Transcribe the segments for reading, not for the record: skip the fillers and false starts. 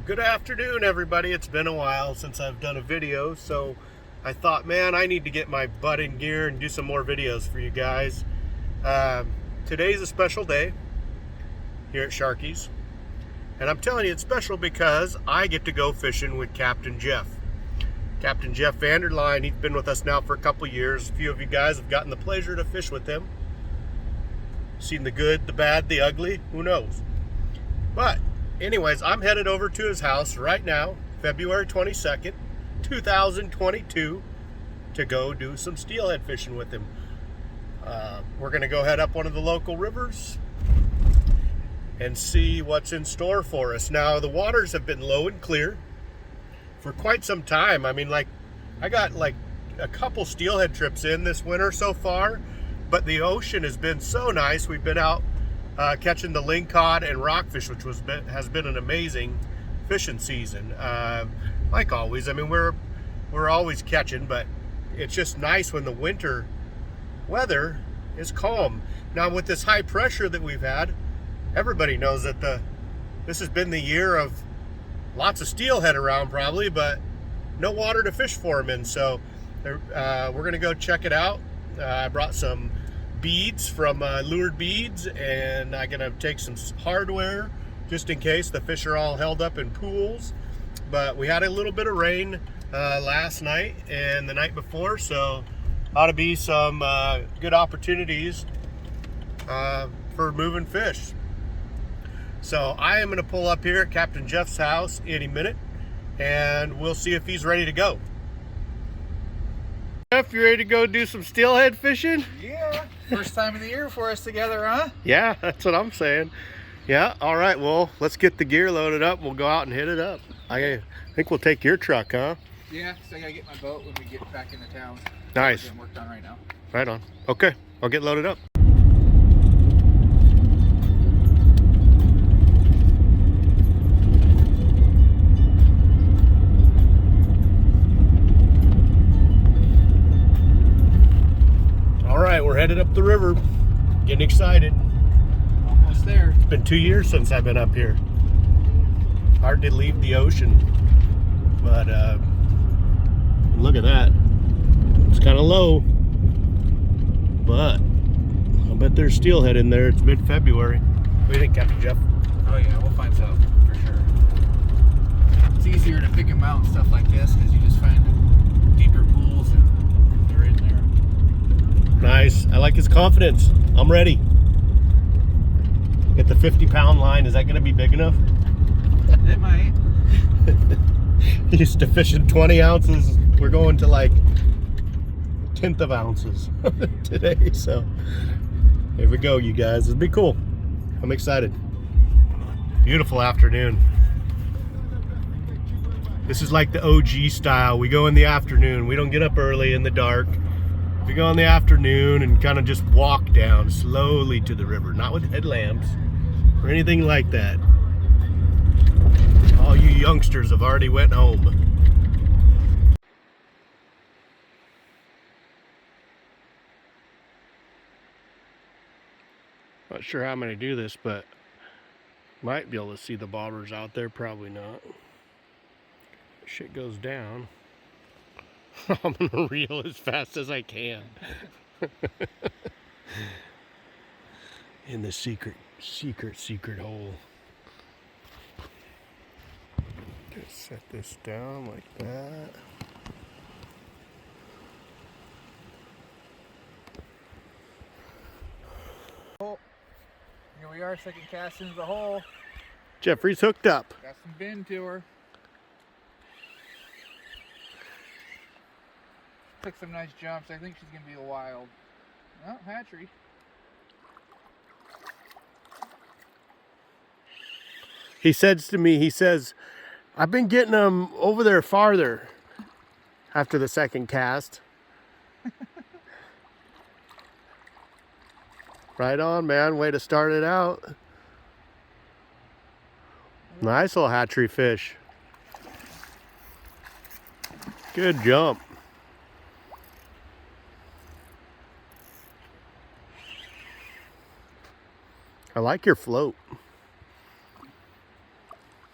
Good afternoon, everybody. It's been a while since I've done a video, so I thought, man, I need to get my butt in gear and do some more videos for you guys. Today's a special day here at Sharkys, and I'm telling you it's special because I get to go fishing with Captain Jeff. Captain Jeff Vanderline, he's been with us now for a couple years. A few of you guys have gotten the pleasure to fish with him. Seen the good, the bad, the ugly, who knows? But anyways, I'm headed over to his house right now, February 22nd, 2022, to go do some steelhead fishing with him. We're going to go head up one of the local rivers and see what's in store for us. Now, the waters have been low and clear for quite some time. I mean, I got a couple steelhead trips in this winter so far, but the ocean has been so nice. We've been out catching the lingcod and rockfish, which has been an amazing fishing season. Like always, I mean, we're always catching, but it's just nice when the winter weather is calm. Now, with this high pressure that we've had, everybody knows that this has been the year of lots of steelhead around probably, but no water to fish for them in. So we're gonna go check it out. I brought some beads from Lured Beads, and I'm gonna take some hardware just in case the fish are all held up in pools. But we had a little bit of rain last night and the night before, so ought to be some good opportunities for moving fish. So I am gonna pull up here at Captain Jeff's house any minute, and we'll see if he's ready to go. Jeff, you ready to go do some steelhead fishing? Yeah, first time of the year for us together, huh? Yeah, that's what I'm saying. Yeah, all right, well, let's get the gear loaded up. We'll go out and hit it up. I think we'll take your truck, huh? Yeah, so I gotta get my boat when we get back into town. Nice. Getting worked on right now. Right on. Okay, I'll get loaded up. All right, we're headed up the river. Getting excited. Almost there. It's been 2 years since I've been up here. Hard to leave the ocean, but look at that. It's kind of low, but I bet there's steelhead in there. It's mid-February. What do you think, Captain Jeff? Oh yeah, we'll find some for sure. It's easier to pick them out and stuff like this because you just find deeper pools and they're in there. Nice. I like his confidence. I'm ready. Get the 50-pound line. Is that going to be big enough? It might. Used to fishing 20 ounces. We're going to like 1/10 of ounces today. So here we go, you guys. It'll be cool. I'm excited. Beautiful afternoon. This is like the OG style. We go in the afternoon. We don't get up early in the dark. We go in the afternoon and kind of just walk down slowly to the river, not with headlamps or anything like that. All you youngsters have already went home. Not sure how I'm gonna do this, but might be able to see the bobbers out there. Probably not. Shit goes down. I'm gonna reel as fast as I can. In the secret hole. Just set this down like that. Oh, here we are, second cast into the hole. Jeffrey's hooked up. Got some bend to her. Took some nice jumps. I think she's gonna be a wild. Oh, hatchery. He says to me, he says, I've been getting them over there farther after the second cast. Right on, man. Way to start it out. Nice little hatchery fish. Good jump. I like your float.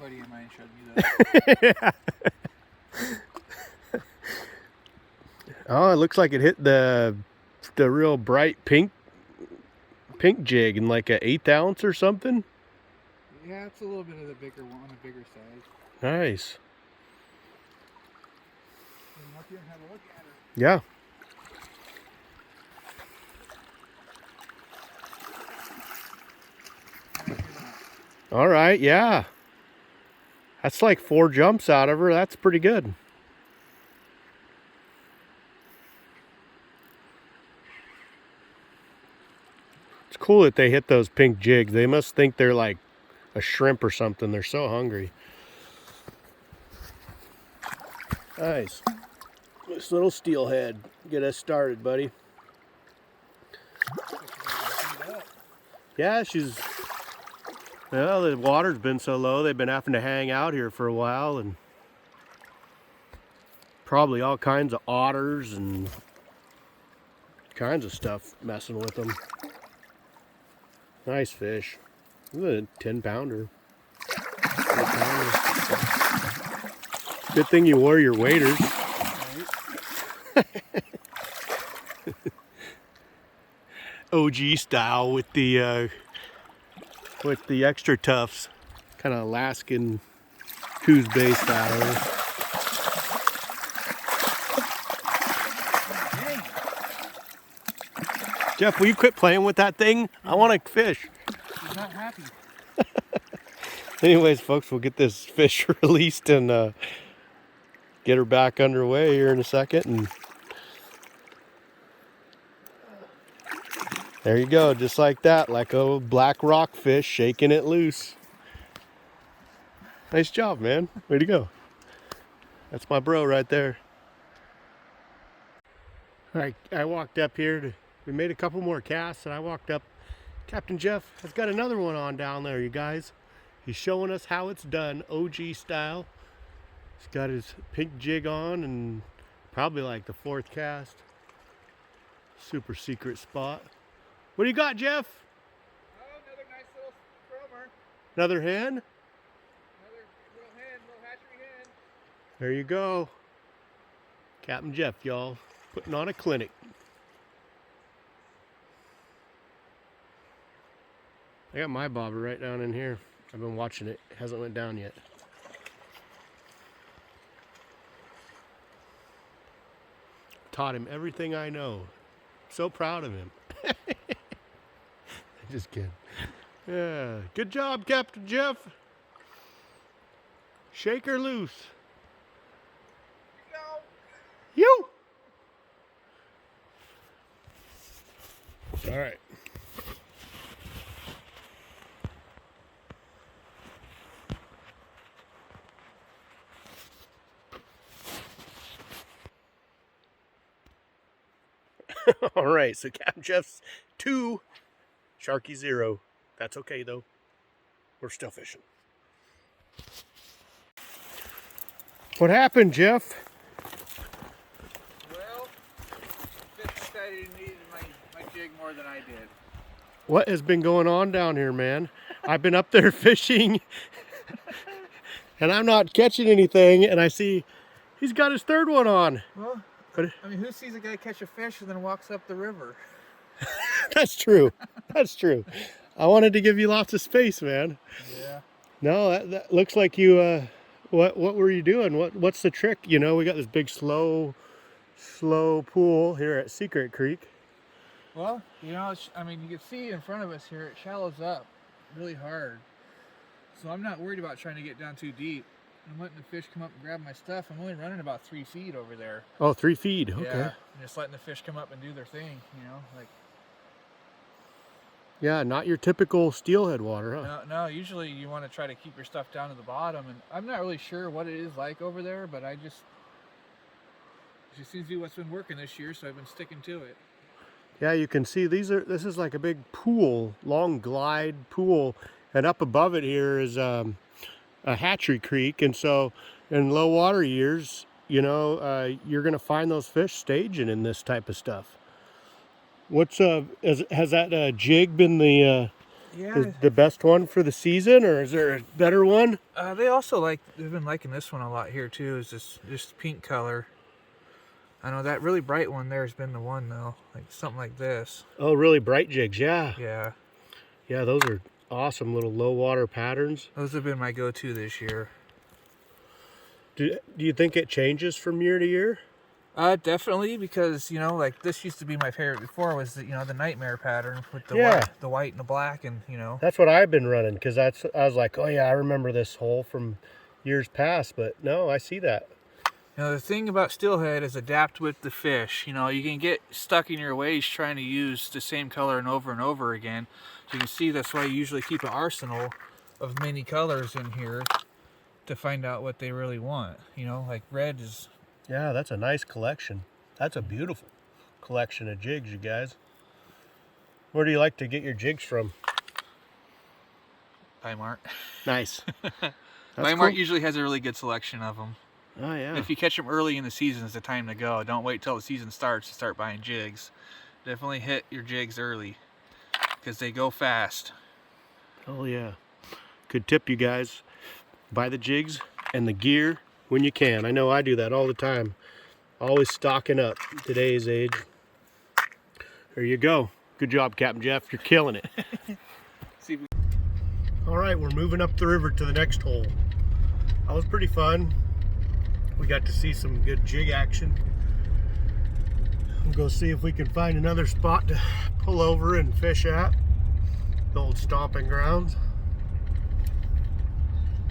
buddy of mine showed me that. Oh, it looks like it hit the real bright pink jig in like a 1/8 ounce or something. Yeah, it's a little bit of the bigger one, a bigger size. Nice. Come up here and have a look at her. Yeah. All right, yeah. That's like 4 jumps out of her. That's pretty good. It's cool that they hit those pink jigs. They must think they're like a shrimp or something. They're so hungry. Nice. This little steelhead. Get us started, buddy. Yeah, well, the water's been so low, they've been having to hang out here for a while, and probably all kinds of otters and kinds of stuff messing with them. Nice fish. Look at a 10-pounder. Good thing you wore your waders. OG style with the extra tufts, kind of Alaskan Coos Bay style. Jeff, will you quit playing with that thing? I want to fish. She's not happy. Anyways, folks, we'll get this fish released and get her back underway here in a second. And there you go, just like that, like a black rockfish shaking it loose. Nice job, man. Way to go. That's my bro right there. All right, I walked up here we made a couple more casts, and I walked up. Captain Jeff has got another one on down there, you guys. He's showing us how it's done, OG style. He's got his pink jig on, and probably like the 4th cast. Super secret spot. What do you got, Jeff? Oh, another nice little chromer. Another hen? Another little hen, little hatchery hen. There you go. Captain Jeff, y'all, putting on a clinic. I got my bobber right down in here. I've been watching it. It hasn't went down yet. Taught him everything I know. So proud of him. Just kidding. Yeah. Good job, Captain Jeff. Shake her loose. Go. You. All right. All right, so Captain Jeff's 2, Sharky 0. That's okay though. We're still fishing. What happened, Jeff? Well, fish decided he needed my jig more than I did. What has been going on down here, man? I've been up there fishing and I'm not catching anything, and I see he's got his 3rd one on. Well, I mean, who sees a guy catch a fish and then walks up the river? That's true. That's true. I wanted to give you lots of space, man. Yeah. No, that looks like you, what were you doing? What's the trick? You know, we got this big slow pool here at Secret Creek. Well, you know, I mean, you can see in front of us here, it shallows up really hard. So I'm not worried about trying to get down too deep. I'm letting the fish come up and grab my stuff. I'm only running about 3 feet over there. Oh, 3 feet. Okay. Yeah, and just letting the fish come up and do their thing, you know, like. Yeah, not your typical steelhead water, huh? No, usually you want to try to keep your stuff down to the bottom, and I'm not really sure what it is like over there, but it just seems to be what's been working this year, so I've been sticking to it. Yeah, you can see this is like a big pool, long glide pool, and up above it here is a hatchery creek, and so in low water years, you know, you're gonna find those fish staging in this type of stuff. What's has that jig been the Yeah. the best one for the season, or is there a better one? They've been liking this one a lot here too. Is this pink color? I know that really bright one there has been the one though, like something like this. Oh, really bright jigs, yeah. Yeah. Yeah, those are awesome little low water patterns. Those have been my go-to this year. Do you think it changes from year to year? Definitely, because like this used to be my favorite before, was the nightmare pattern with the white and the black, and That's what I've been running, because I was like, oh yeah, I remember this hole from years past, but no, I see that. The thing about Steelhead is adapt with the fish. You can get stuck in your ways trying to use the same color and over again. So you can see that's why you usually keep an arsenal of many colors in here to find out what they really want. Like red is... Yeah, that's a nice collection. That's a beautiful collection of jigs, you guys. Where do you like to get your jigs from? Mart. Nice. Mart usually has a really good selection of them. Oh yeah. If you catch them early in the season, is the time to go. Don't wait till the season starts to start buying jigs. Definitely hit your jigs early, because they go fast. Oh yeah. Good tip, you guys. Buy the jigs and the gear when you can. I know I do that all the time. Always stocking up today's age. There you go. Good job, Captain Jeff. You're killing it. All right, we're moving up the river to the next hole. That was pretty fun. We got to see some good jig action. We'll go see if we can find another spot to pull over and fish at. The old stomping grounds.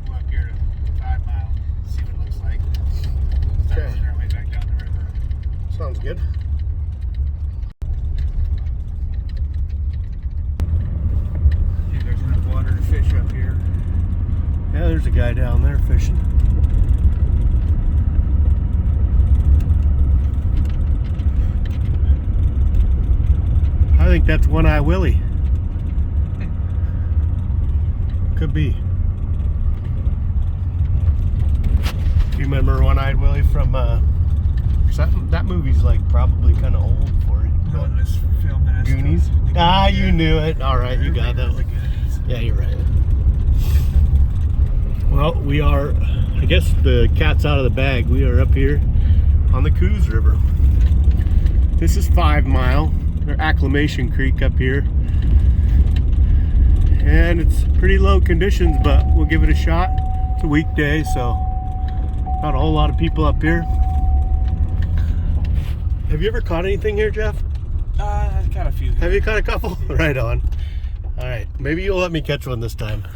Go up here to 5 Mile, see what it looks like. Start working our way back down the river. Sounds good. I think there's enough water to fish up here. Yeah, there's a guy down there fishing. I think that's One-Eye Willie. Could be. Do you remember One-Eyed Willie from that movie's like probably kind of old for it. No, it was filming us. Goonies? Ah, you knew it. All right, you got that one. Yeah, you're right. Well, we are, I guess the cat's out of the bag. We are up here on the Coos River. This is 5 Mile, or Acclimation Creek up here. And it's pretty low conditions, but we'll give it a shot. It's a weekday, so not a whole lot of people up here. Have you ever caught anything here, Jeff? I've caught a few. Have you caught a couple? Right on. All right, maybe you'll let me catch one this time.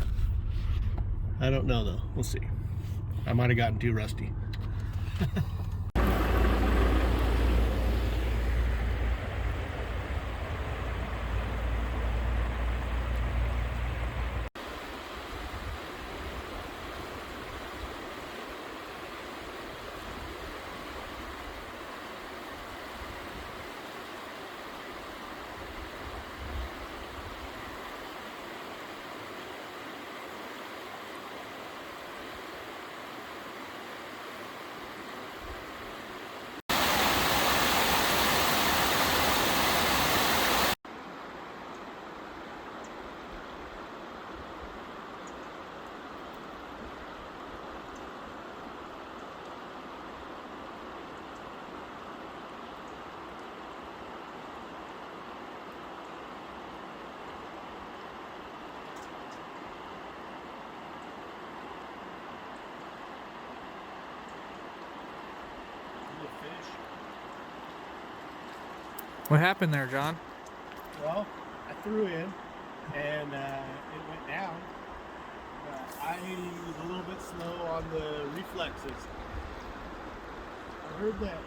I don't know though, we'll see. I might have gotten too rusty. What happened there, John? Well, I threw in and it went down. I was a little bit slow on the reflexes. I heard that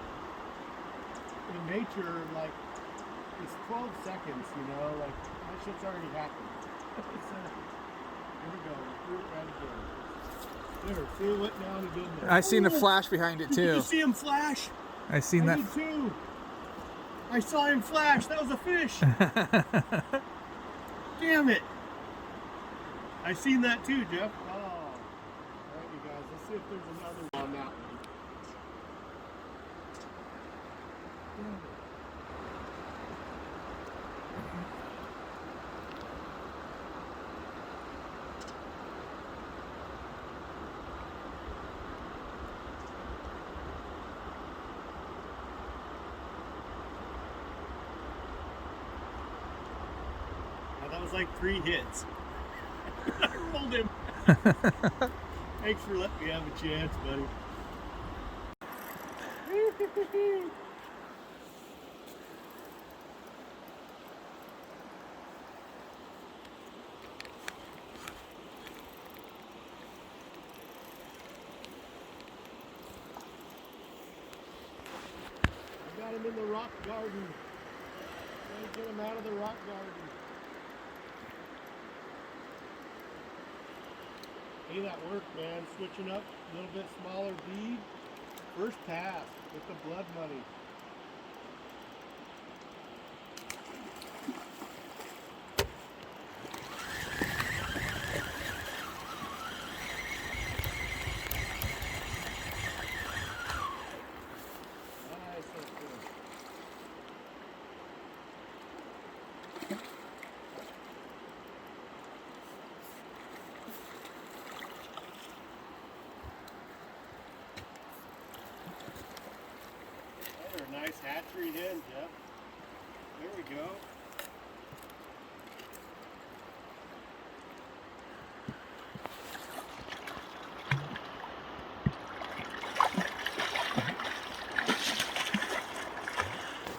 in nature, like, it's 12 seconds, you know, like, that shit's already happened. Here we go, I threw it right again. There, see, it went down again there. I seen a flash behind it too. Did you see him flash? I seen that. did too. I saw him flash. That was a fish. Damn it. I seen that too, Jeff. Oh. All right, you guys. Let's see if there's another one on that one. Damn it. was like 3 hits. I rolled him. Thanks for letting me have a chance, buddy. I got him in the rock garden. Trying to get him out of the rock garden. Hey, that worked, man. Switching up a little bit smaller bead. First pass with the blood money. Nice, that's good. They're a nice hatchery hen, Jeff. There we go.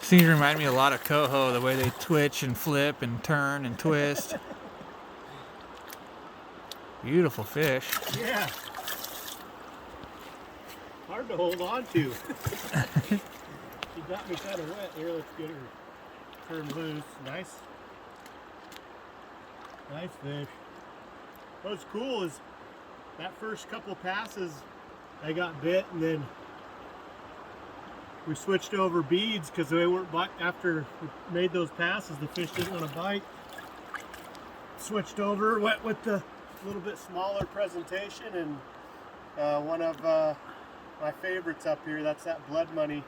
Seems to remind me a lot of coho, the way they twitch and flip and turn and twist. Beautiful fish. Yeah. Hard to hold on to. She got me kind of wet there. Let's get her turned loose. Nice. Nice fish. What's cool is that first couple passes I got bit, and then we switched over beads because they weren't bite. After we made those passes, the fish didn't want to bite. Switched over, went with the little bit smaller presentation, and one of my favorites up here, that's that blood money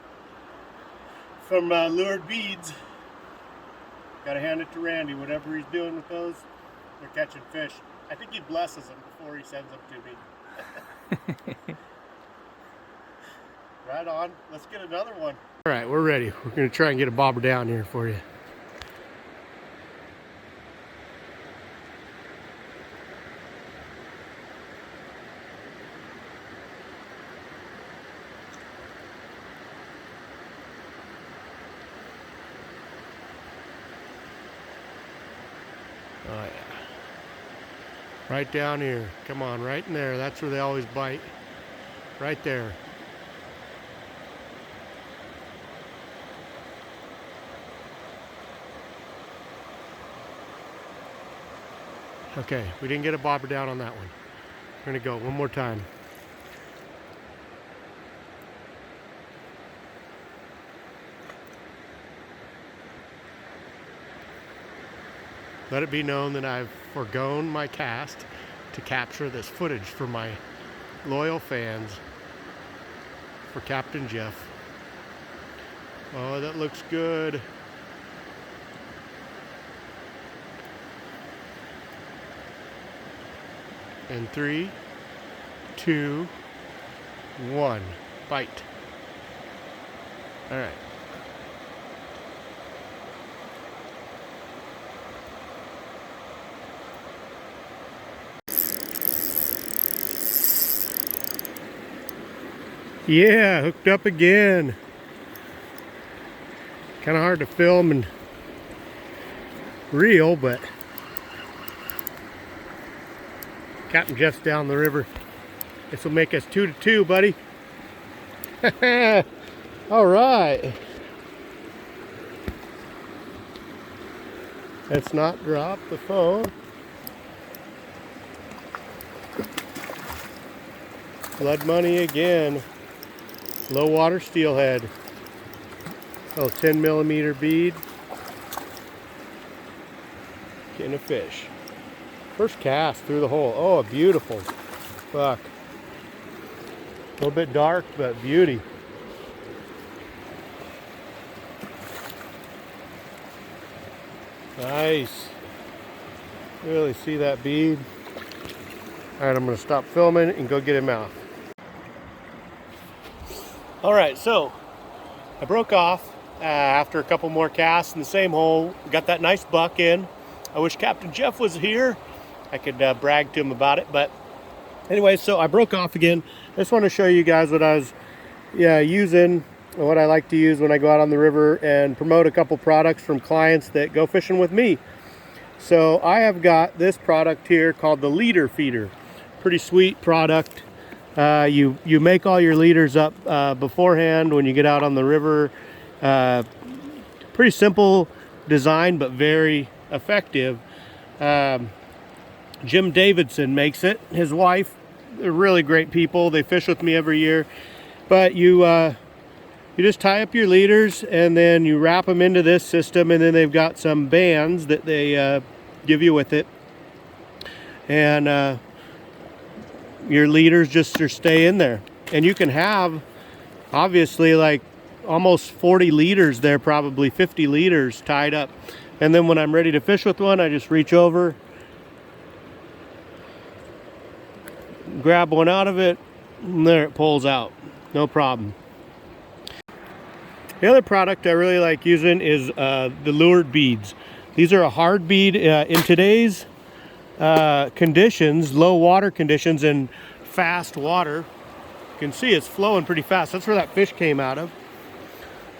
from Lured Beads. Gotta hand it to Randy. Whatever he's doing with those, they're catching fish. I think he blesses them before he sends them to me. Right on. Let's get another one. All right, we're ready. We're gonna try and get a bobber down here for you. Oh yeah. Right down here. Come on, right in there. That's where they always bite. Right there. Okay, we didn't get a bobber down on that one. We're gonna go one more time. Let it be known that I've forgone my cast to capture this footage for my loyal fans, for Captain Jeff. Oh, that looks good. And 3, 2, 1, bite. All right. Yeah, hooked up again. Kind of hard to film and reel, but Captain Jeff's down the river. This will make us 2-2, buddy. All right. Let's not drop the phone. Blood money again. Low water steelhead. Oh, 10mm bead. Getting a fish. First cast through the hole. Oh, a beautiful buck. A little bit dark, but beauty. Nice. Really see that bead. All right, I'm going to stop filming and go get him out. All right, so I broke off after a couple more casts in the same hole. Got that nice buck in. I wish Captain Jeff was here. I could brag to him about it. But anyway, so I broke off again. I just want to show you guys what I was using, what I like to use when I go out on the river, and promote a couple products from clients that go fishing with me. So I have got this product here called the leader feeder. Pretty sweet product. You make all your leaders up beforehand when you get out on the river. Pretty simple design, but very effective. Jim Davidson makes it. His wife, they're really great people. They fish with me every year. But you just tie up your leaders and then you wrap them into this system, and then they've got some bands that they give you with it. And your leaders just stay in there. And you can have, obviously, like almost 40 leaders there, probably 50 leaders tied up. And then when I'm ready to fish with one, I just reach over, grab one out of it, and there it pulls out. No problem. The other product I really like using is the lured beads. These are a hard bead. In today's conditions, low water conditions and fast water, you can see it's flowing pretty fast. That's where that fish came out of.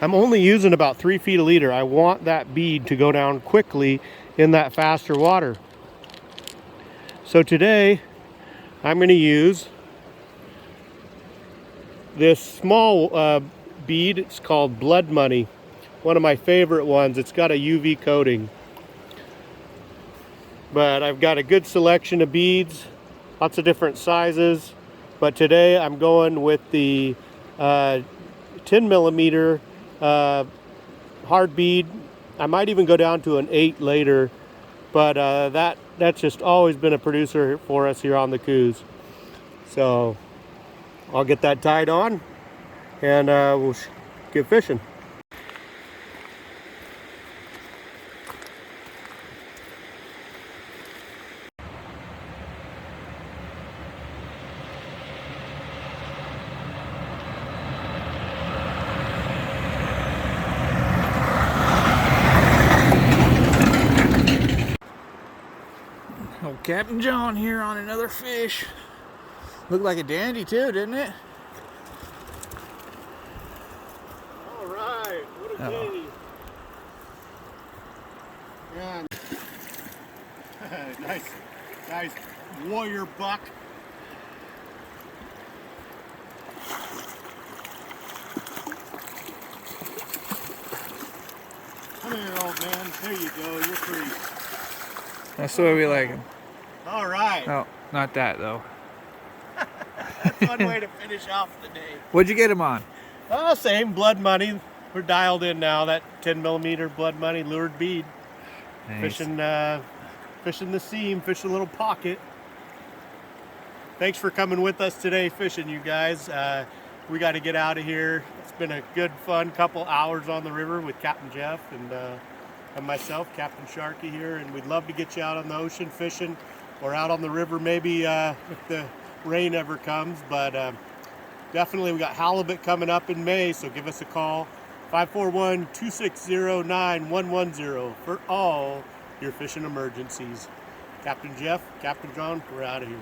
I'm only using about 3 feet a leader. I want that bead to go down quickly in that faster water. So today I'm going to use this small bead. It's called Blood Money. One of my favorite ones. It's got a UV coating. But I've got a good selection of beads, lots of different sizes. But today I'm going with the 10 millimeter hard bead. I might even go down to an 8 later, but that's just always been a producer for us here on the Coos. So I'll get that tied on, and we'll get fishing. Old Captain John here on another fish. Looked like a dandy too, didn't it? All right, what a day. Yeah. nice warrior buck. Come here, old man. There you go. You're free. That's the way we like him. All right. Oh, not that though. That's one way to finish off the day. What'd you get him on? Oh, same Blood Money. We're dialed in now. That 10 millimeter Blood Money lured bead. Nice. Fishing the seam, fishing a little pocket. Thanks for coming with us today fishing, you guys. We got to get out of here. It's been a good, fun couple hours on the river with Captain Jeff and myself, Captain Sharky here, and we'd love to get you out on the ocean fishing or out on the river maybe if the rain ever comes. But definitely we got halibut coming up in May, so give us a call, 541-260-9110 for all your fishing emergencies. Captain Jeff, Captain John, we're out of here.